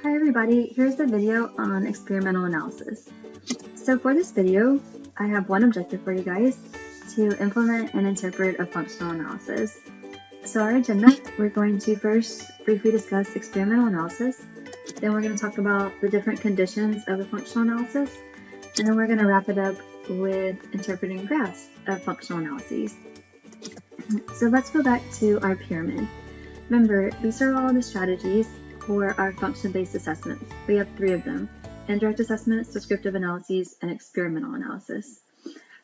Hi everybody, here's the video on experimental analysis. So for this video, I have one objective for you guys, to implement and interpret a functional analysis. So our agenda, we're going to first briefly discuss experimental analysis, then we're going to talk about the different conditions of a functional analysis, and then we're going to wrap it up with interpreting graphs of functional analyses. So let's go back to our pyramid. Remember, these are all the strategies for our function-based assessments. We have 3 of them: indirect assessments, descriptive analyses, and experimental analysis.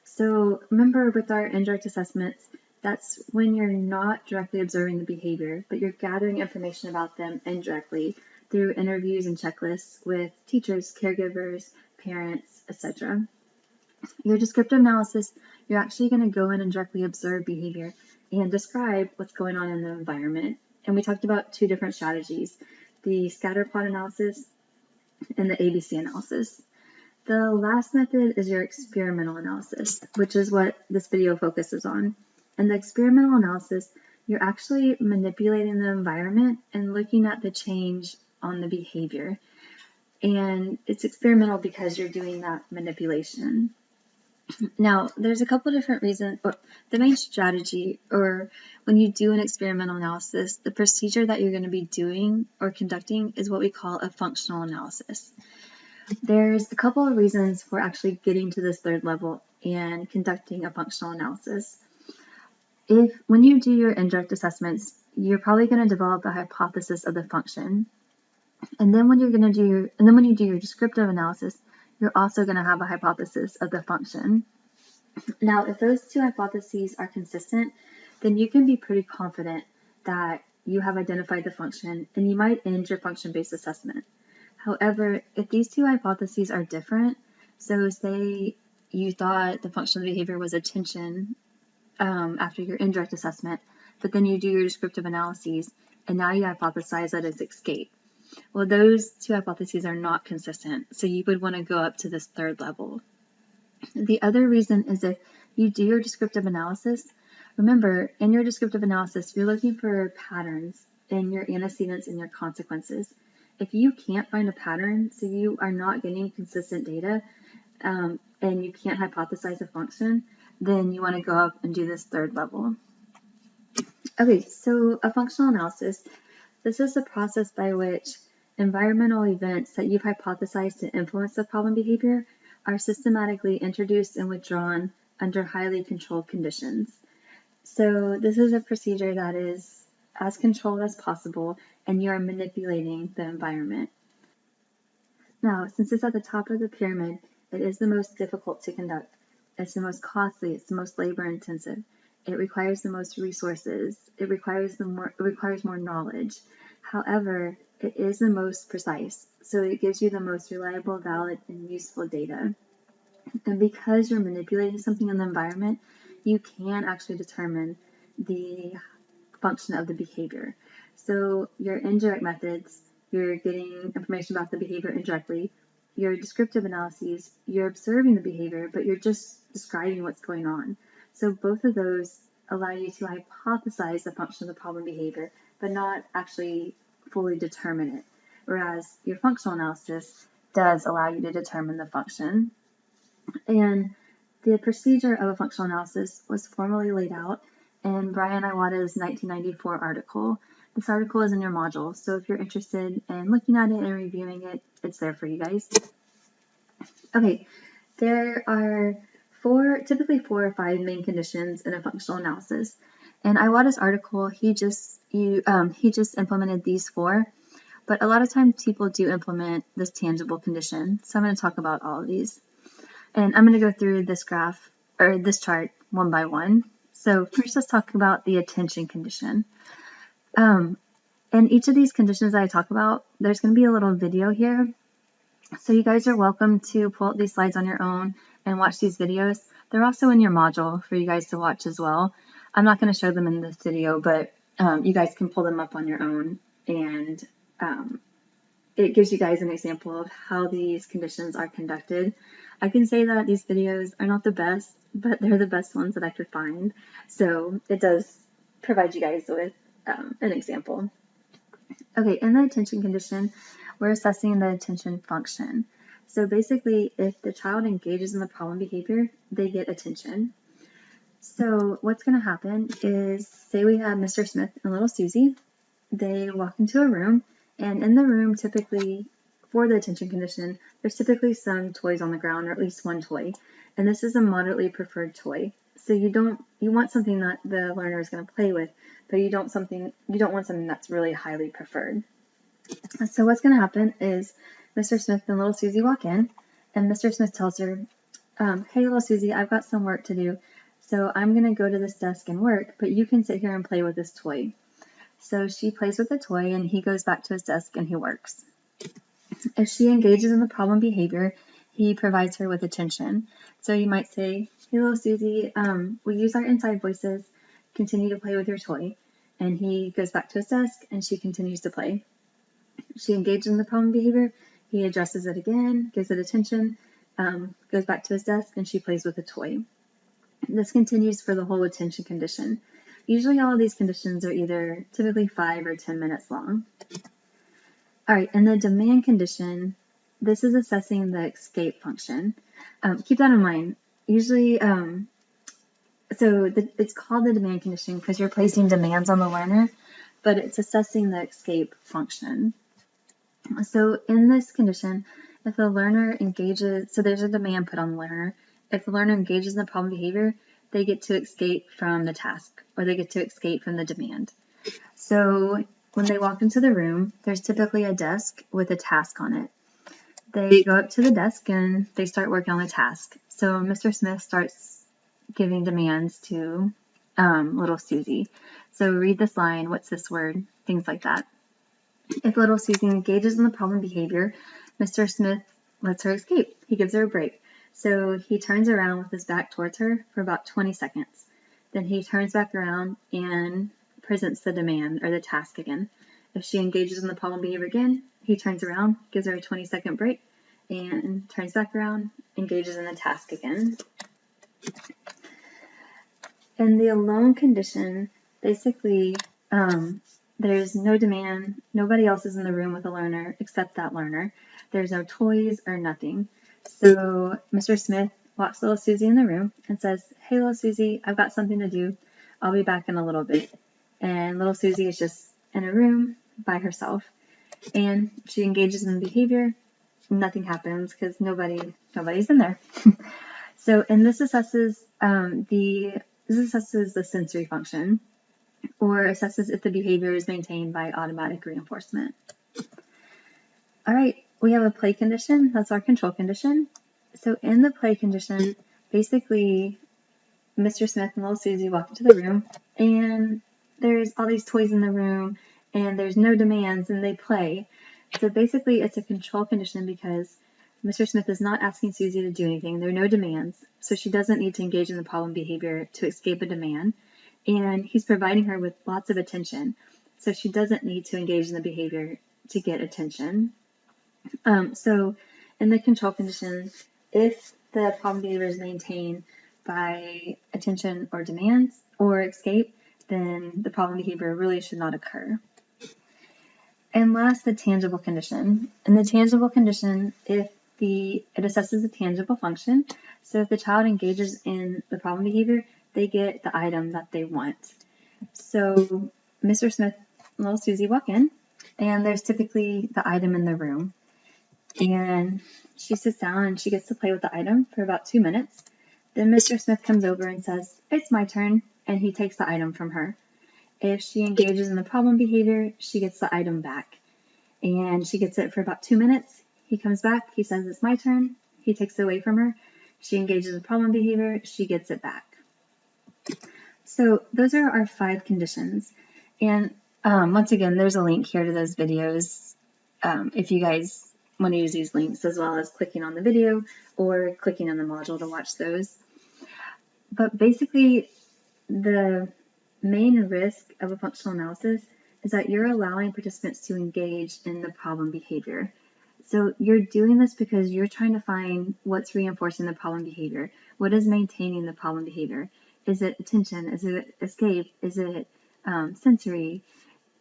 So remember, with our indirect assessments, that's when you're not directly observing the behavior, but you're gathering information about them indirectly through interviews and checklists with teachers, caregivers, parents, etc. Your descriptive analysis, you're actually going to go in and directly observe behavior and describe what's going on in the environment. And we talked about 2 different strategies: the scatter plot analysis and the ABC analysis. The last method is your experimental analysis, which is what this video focuses on. In the experimental analysis, you're actually manipulating the environment and looking at the change on the behavior. And it's experimental because you're doing that manipulation. Now, there's a couple different reasons. The main strategy, or when you do an experimental analysis, the procedure that you're going to be doing or conducting is what we call a functional analysis. There's a couple of reasons for actually getting to this 3rd level and conducting a functional analysis. When you do your indirect assessments, you're probably going to develop a hypothesis of the function. And then when you do your descriptive analysis, you're also going to have a hypothesis of the function. Now, if those 2 hypotheses are consistent, then you can be pretty confident that you have identified the function, and you might end your function-based assessment. However, if these 2 hypotheses are different, so say you thought the functional behavior was attention after your indirect assessment, but then you do your descriptive analyses, and now you hypothesize that it's escape. Well, those 2 hypotheses are not consistent, so you would want to go up to this 3rd level. The other reason is if you do your descriptive analysis, remember, in your descriptive analysis, you're looking for patterns in your antecedents and your consequences. If you can't find a pattern, so you are not getting consistent data, and you can't hypothesize a function, then you want to go up and do this 3rd level. Okay, so a functional analysis, this is the process by which environmental events that you've hypothesized to influence the problem behavior are systematically introduced and withdrawn under highly controlled conditions. So this is a procedure that is as controlled as possible, and you are manipulating the environment. Now, since it's at the top of the pyramid, it is the most difficult to conduct. It's the most costly, it's the most labor intensive. It requires the most resources. It requires more knowledge. However, it is the most precise, so it gives you the most reliable, valid, and useful data. And because you're manipulating something in the environment, you can actually determine the function of the behavior. So your indirect methods, you're getting information about the behavior indirectly. Your descriptive analyses, you're observing the behavior, but you're just describing what's going on. So both of those allow you to hypothesize the function of the problem behavior, but not actually fully determine it. Whereas your functional analysis does allow you to determine the function. And the procedure of a functional analysis was formally laid out in Brian Iwata's 1994 article. This article is in your module, so if you're interested in looking at it and reviewing it, it's there for you guys. Okay, there are typically 4 or 5 main conditions in a functional analysis. In Iwata's article, he just implemented these 4, but a lot of times people do implement this tangible condition. So I'm going to talk about all of these. And I'm going to go through this graph, or this chart, one by one. So first, let's talk about the attention condition. In each of these conditions that I talk about, there's going to be a little video here. So you guys are welcome to pull up these slides on your own and watch these videos. They're also in your module for you guys to watch as well. I'm not going to show them in this video, but you guys can pull them up on your own, and it gives you guys an example of how these conditions are conducted. I can say that these videos are not the best, but they're the best ones that I could find. So it does provide you guys with an example. Okay, in the attention condition, we're assessing the attention function. So basically, if the child engages in the problem behavior, they get attention. So what's going to happen is, say we have Mr. Smith and little Susie. They walk into a room, and in the room, typically, for the attention condition, there's typically some toys on the ground, or at least one toy. And this is a moderately preferred toy. So you want something that the learner is going to play with, but you don't want something that's really highly preferred. So what's going to happen is Mr. Smith and little Susie walk in, and Mr. Smith tells her, hey, little Susie, I've got some work to do, so I'm going to go to this desk and work, but you can sit here and play with this toy. So she plays with the toy, and he goes back to his desk and he works. If she engages in the problem behavior, he provides her with attention. So you might say, hey, little Susie, we use our inside voices, continue to play with your toy. And he goes back to his desk, and she continues to play. She engages in the problem behavior, he addresses it again, gives it attention, goes back to his desk, and she plays with the toy. This continues for the whole attention condition. Usually all of these conditions are either typically 5 or 10 minutes long. All right, in the demand condition, this is assessing the escape function. Keep that in mind. Usually, it's called the demand condition because you're placing demands on the learner, but it's assessing the escape function. So in this condition, if the learner engages, so there's a demand put on the learner. If the learner engages in the problem behavior, they get to escape from the task, or they get to escape from the demand. So when they walk into the room, there's typically a desk with a task on it. They go up to the desk and they start working on the task. So Mr. Smith starts giving demands to little Susie. So read this line, what's this word, things like that. If little Susie engages in the problem behavior, Mr. Smith lets her escape. He gives her a break. So he turns around with his back towards her for about 20 seconds. Then he turns back around and presents the demand or the task again. If she engages in the problem behavior again, he turns around, gives her a 20-second break, and turns back around, engages in the task again. In the alone condition, basically, there's no demand, nobody else is in the room with the learner except that learner. There's no toys or nothing. So Mr. Smith walks little Susie in the room and says, hey, little Susie, I've got something to do. I'll be back in a little bit. And little Susie is just in a room by herself. And she engages in the behavior. Nothing happens because nobody's in there. And this assesses the sensory function, or assesses if the behavior is maintained by automatic reinforcement. All right, we have a play condition. That's our control condition. So in the play condition, basically, Mr. Smith and little Susie walk into the room, and there's all these toys in the room, and there's no demands, and they play. So basically, it's a control condition because Mr. Smith is not asking Susie to do anything. There are no demands, so she doesn't need to engage in the problem behavior to escape a demand. And he's providing her with lots of attention, so she doesn't need to engage in the behavior to get attention. So in the control condition, if the problem behavior is maintained by attention or demands or escape, then the problem behavior really should not occur. And last, the tangible condition. In the tangible condition, it assesses a tangible function. So if the child engages in the problem behavior, they get the item that they want. So Mr. Smith and little Susie walk in, and there's typically the item in the room. And she sits down and she gets to play with the item for about 2 minutes. Then Mr. Smith comes over and says, it's my turn, and he takes the item from her. If she engages in the problem behavior, she gets the item back. And she gets it for about 2 minutes. He comes back, he says, it's my turn. He takes it away from her. She engages in problem behavior, she gets it back. So those are our 5 conditions. And once again, there's a link here to those videos if you guys want to use these links, as well as clicking on the video or clicking on the module to watch those. But basically, the main risk of a functional analysis is that you're allowing participants to engage in the problem behavior. So you're doing this because you're trying to find what's reinforcing the problem behavior. What is maintaining the problem behavior? Is it attention? Is it escape? Is it sensory?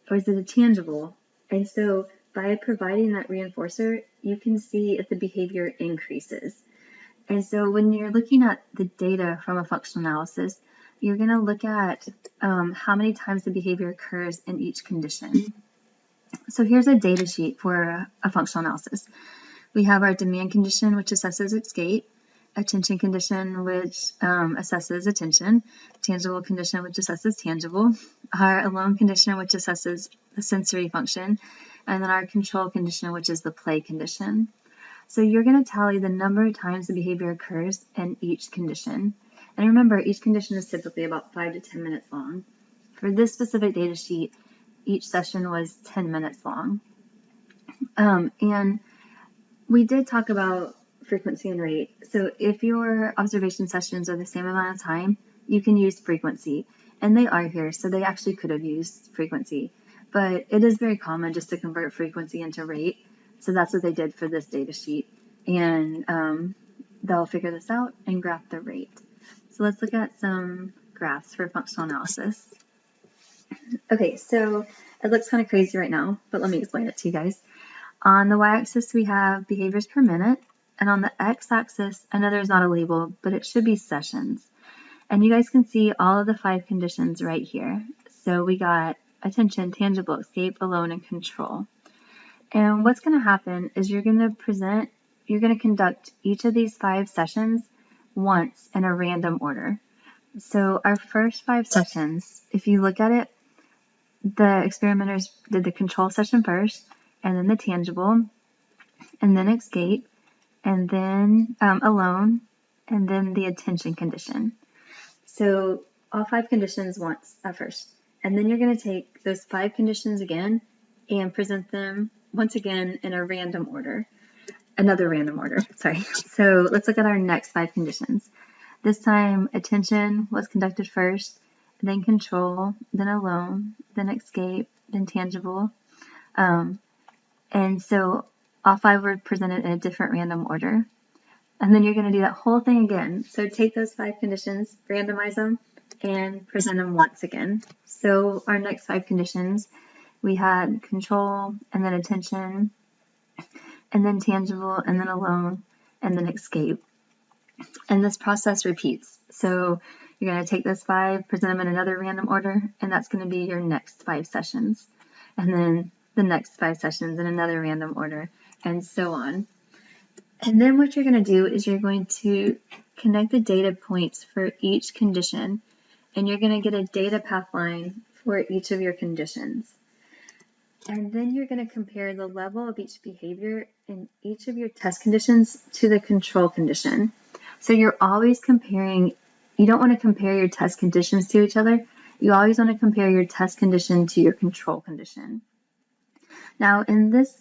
Or is it a tangible? And so by providing that reinforcer, you can see if the behavior increases. And so when you're looking at the data from a functional analysis, you're going to look at how many times the behavior occurs in each condition. So here's a data sheet for a functional analysis. We have our demand condition, which assesses escape, attention condition, which assesses attention, tangible condition, which assesses tangible, our alone condition, which assesses the sensory function, and then our control condition, which is the play condition. So you're going to tally the number of times the behavior occurs in each condition. And remember, each condition is typically about 5 to 10 minutes long. For this specific data sheet, each session was 10 minutes long. And we did talk about frequency and rate. So if your observation sessions are the same amount of time, you can use frequency. And they are here, so they actually could have used frequency. But it is very common just to convert frequency into rate. So that's what they did for this data sheet. And they'll figure this out and graph the rate. So let's look at some graphs for functional analysis. Okay, so it looks kind of crazy right now, but let me explain it to you guys. On the y-axis, we have behaviors per minute. And on the x-axis, I know there's not a label, but it should be sessions. And you guys can see all of the 5 conditions right here. So we got attention, tangible, escape, alone, and control. And what's going to happen is you're going to conduct each of these 5 sessions once in a random order. So our first 5 sessions, if you look at it, the experimenters did the control session first, and then the tangible, and then escape, and then alone, and then the attention condition. So all 5 conditions once at first. And then you're going to take those 5 conditions again and present them once again in a random order. Another random order, sorry. So let's look at our next 5 conditions. This time attention was conducted first, then control, then alone, then escape, then tangible. And so all 5 were presented in a different random order. And then you're going to do that whole thing again. So take those 5 conditions, randomize them, and present them once again. So our next 5 conditions, we had control, and then attention, and then tangible, and then alone, and then escape. And this process repeats. So you're going to take those 5, present them in another random order, and that's going to be your next 5 sessions. And then the next 5 sessions in another random order, and so on. And then what you're going to do is you're going to connect the data points for each condition, and you're going to get a data path line for each of your conditions. And then you're going to compare the level of each behavior in each of your test conditions to the control condition. So you're always comparing, you don't want to compare your test conditions to each other. You always want to compare your test condition to your control condition. Now in this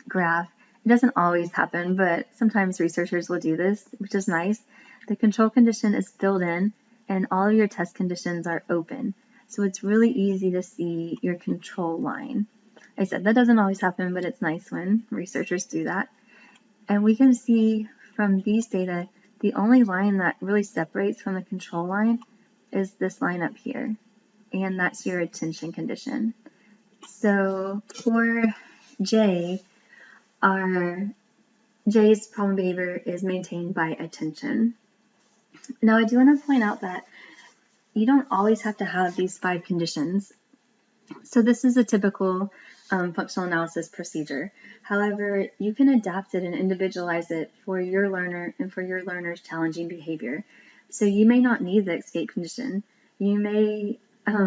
graph, it doesn't always happen, but sometimes researchers will do this, which is nice. The control condition is filled in and all of your test conditions are open. So it's really easy to see your control line. I said that doesn't always happen, but it's nice when researchers do that. And we can see from these data, the only line that really separates from the control line is this line up here, and that's your attention condition. So for J, J's problem behavior is maintained by attention. Now I do want to point out that you don't always have to have these 5 conditions. So this is a typical functional analysis procedure. However, you can adapt it and individualize it for your learner and for your learner's challenging behavior. So you may not need the escape condition. You may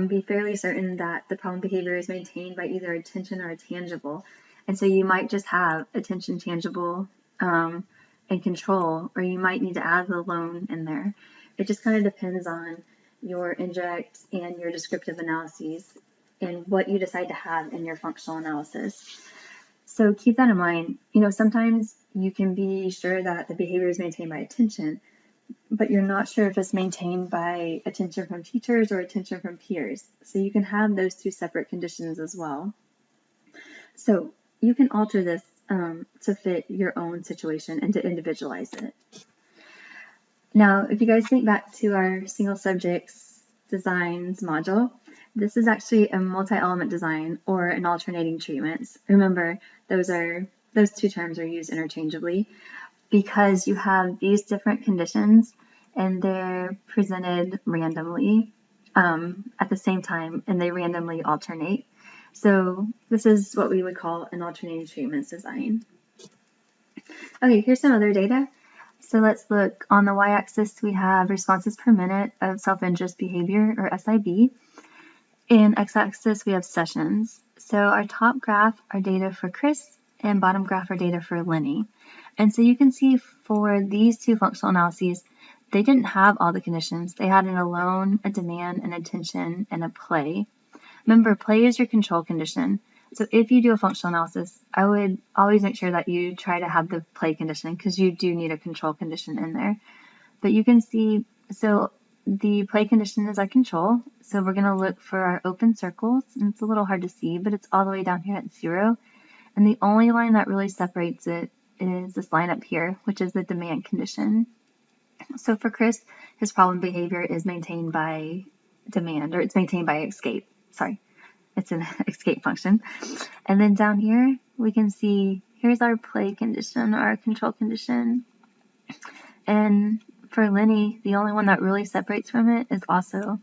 be fairly certain that the problem behavior is maintained by either attention or a tangible. And so you might just have attention, tangible, and control, or you might need to add the alone in there. It just kind of depends on your indirect and your descriptive analyses and what you decide to have in your functional analysis. So keep that in mind. You know, sometimes you can be sure that the behavior is maintained by attention, but you're not sure if it's maintained by attention from teachers or attention from peers. So you can have those 2 separate conditions as well. So you can alter this to fit your own situation and to individualize it. Now, if you guys think back to our single subjects designs module, This is actually a multi-element design or an alternating treatment. Remember, those two terms are used interchangeably because you have these different conditions and they're presented randomly at the same time, and they randomly alternate. So this is what we would call an alternating treatments design. Okay, here's some other data. So let's look. On the y-axis, we have responses per minute of self-interest behavior, or SIB. In x-axis, we have sessions. So our top graph are data for Chris, and bottom graph are data for Lenny. And so you can see for these two functional analyses, they didn't have all the conditions. They had an alone, a demand, an attention, and a play. Remember, play is your control condition. So if you do a functional analysis, I would always make sure that you try to have the play condition because you do need a control condition in there. But you can see, so the play condition is our control. So we're going to look for our open circles, and it's a little hard to see, but it's all the way down here at 0. And the only line that really separates it is this line up here, which is the demand condition. So for Chris, his problem behavior is maintained by demand, or it's maintained by escape. Sorry, it's an escape function. And then down here, we can see here's our play condition, our control condition. And for Lenny, the only one that really separates from it is also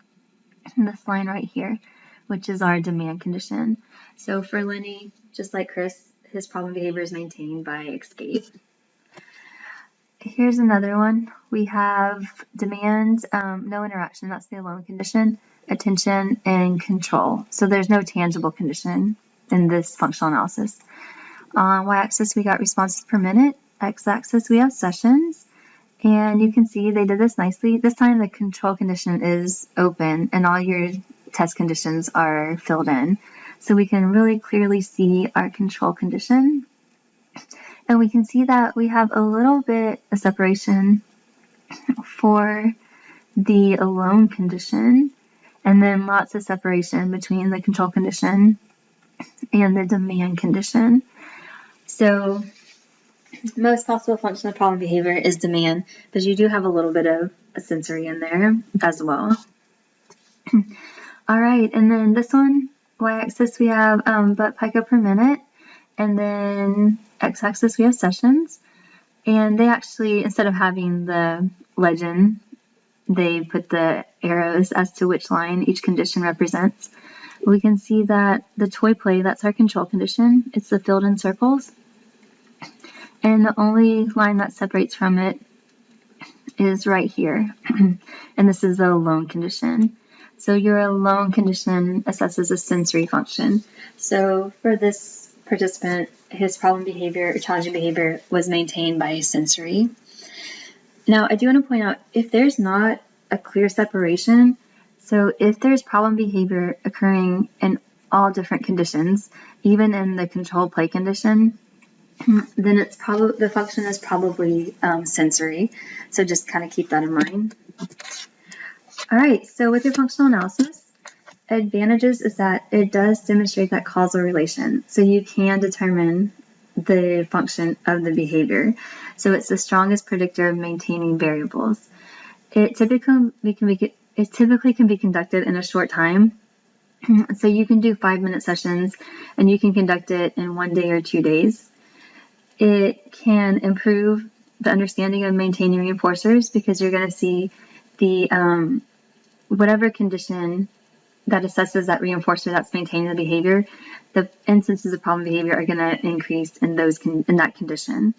this line right here, which is our demand condition. So for Lenny, just like Chris, his problem behavior is maintained by escape. Here's another one. We have demand, no interaction, that's the alone condition, attention, and control. So there's no tangible condition in this functional analysis. On y-axis, we got responses per minute. X-axis, we have sessions. And you can see they did this nicely. This time the control condition is open and all your test conditions are filled in. So we can really clearly see our control condition. And we can see that we have a little bit of separation for the alone condition, and then lots of separation between the control condition and the demand condition. So most possible function of problem behavior is demand, but you do have a little bit of a sensory in there as well. All right, and then this one, y-axis, we have butt pico per minute, and then x-axis, we have sessions. And they actually, instead of having the legend, they put the arrows as to which line each condition represents. We can see that the toy play, that's our control condition. It's the filled in circles. And the only line that separates from it is right here. And this is the alone condition. So your alone condition assesses a sensory function. So for this participant, his problem behavior or challenging behavior was maintained by sensory. Now, I do want to point out, if there's not a clear separation, so if there's problem behavior occurring in all different conditions, even in the control play condition, then it's probably the function is probably sensory. So just kind of keep that in mind. All right, so with your functional analysis, advantages is that it does demonstrate that causal relation. So you can determine the function of the behavior. So it's the strongest predictor of maintaining variables. It typically can be conducted in a short time. So you can do 5-minute sessions and you can conduct it in 1 day or 2 days. It can improve the understanding of maintaining reinforcers because you're going to see the whatever condition that assesses that reinforcer that's maintaining the behavior, the instances of problem behavior are going to increase in that condition.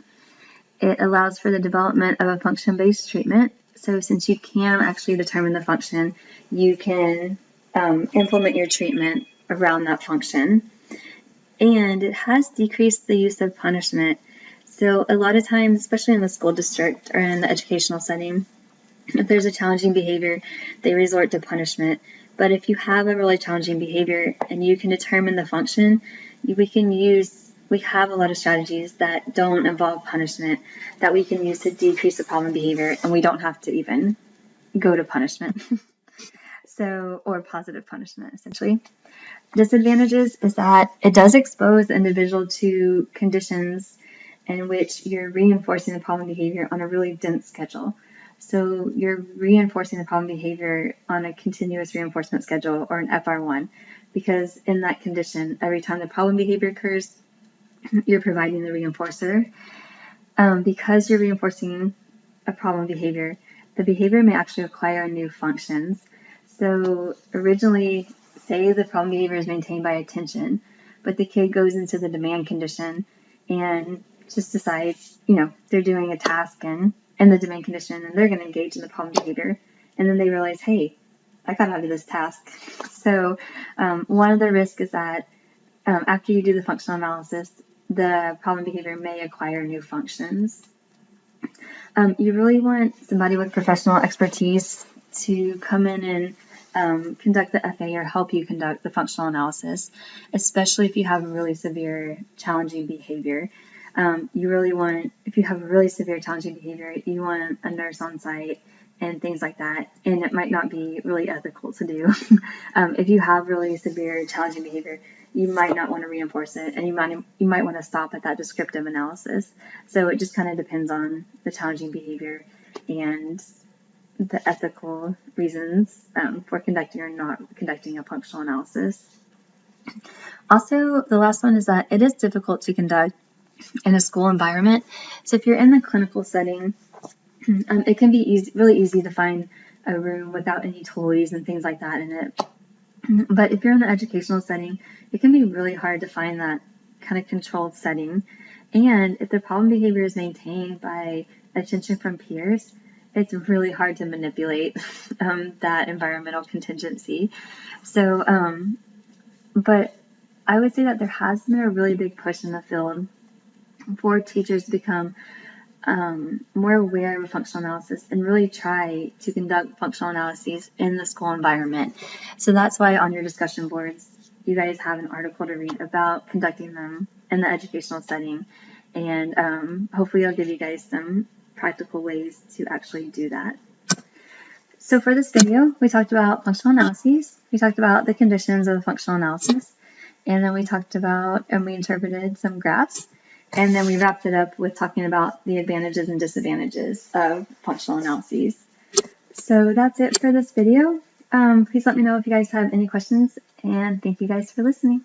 It allows for the development of a function-based treatment. So since you can actually determine the function, you can implement your treatment around that function. And it has decreased the use of punishment. So a lot of times, especially in the school district or in the educational setting, if there's a challenging behavior, they resort to punishment. But if you have a really challenging behavior and you can determine the function, we have a lot of strategies that don't involve punishment that we can use to decrease the problem behavior, and we don't have to even go to punishment. Or positive punishment, essentially. Disadvantages is that it does expose the individual to conditions in which you're reinforcing the problem behavior on a really dense schedule. So you're reinforcing the problem behavior on a continuous reinforcement schedule, or an FR1, because in that condition, every time the problem behavior occurs, you're providing the reinforcer. Because you're reinforcing a problem behavior, the behavior may actually acquire new functions. So originally, say the problem behavior is maintained by attention, but the kid goes into the demand condition and just decides, they're doing a task in the demand condition, and they're going to engage in the problem behavior. And then they realize, hey, I got out of this task. So one of the risks is that after you do the functional analysis, the problem behavior may acquire new functions. You really want somebody with professional expertise to come in and conduct the FA or help you conduct the functional analysis, especially if you have really severe challenging behavior. You really want, if you have really severe challenging behavior, you want a nurse on site and things like that, and it might not be really ethical to do. If you have really severe challenging behavior, you might not want to reinforce it, and you might want to stop at that descriptive analysis. So it just kind of depends on the challenging behavior and the ethical reasons for conducting or not conducting a functional analysis. Also, the last one is that it is difficult to conduct in a school environment. So if you're in the clinical setting, it can be really easy to find a room without any toys and things like that in it. But if you're in the educational setting, it can be really hard to find that kind of controlled setting. And if the problem behavior is maintained by attention from peers, it's really hard to manipulate that environmental contingency. So, but I would say that there has been a really big push in the field for teachers to become more aware of functional analysis and really try to conduct functional analyses in the school environment. So that's why on your discussion boards, you guys have an article to read about conducting them in the educational setting. And hopefully I'll give you guys some practical ways to actually do that. So for this video, we talked about functional analyses. We talked about the conditions of the functional analysis. And then we talked about, and we interpreted some graphs. And then we wrapped it up with talking about the advantages and disadvantages of functional analyses. So that's it for this video. Please let me know if you guys have any questions, and thank you guys for listening.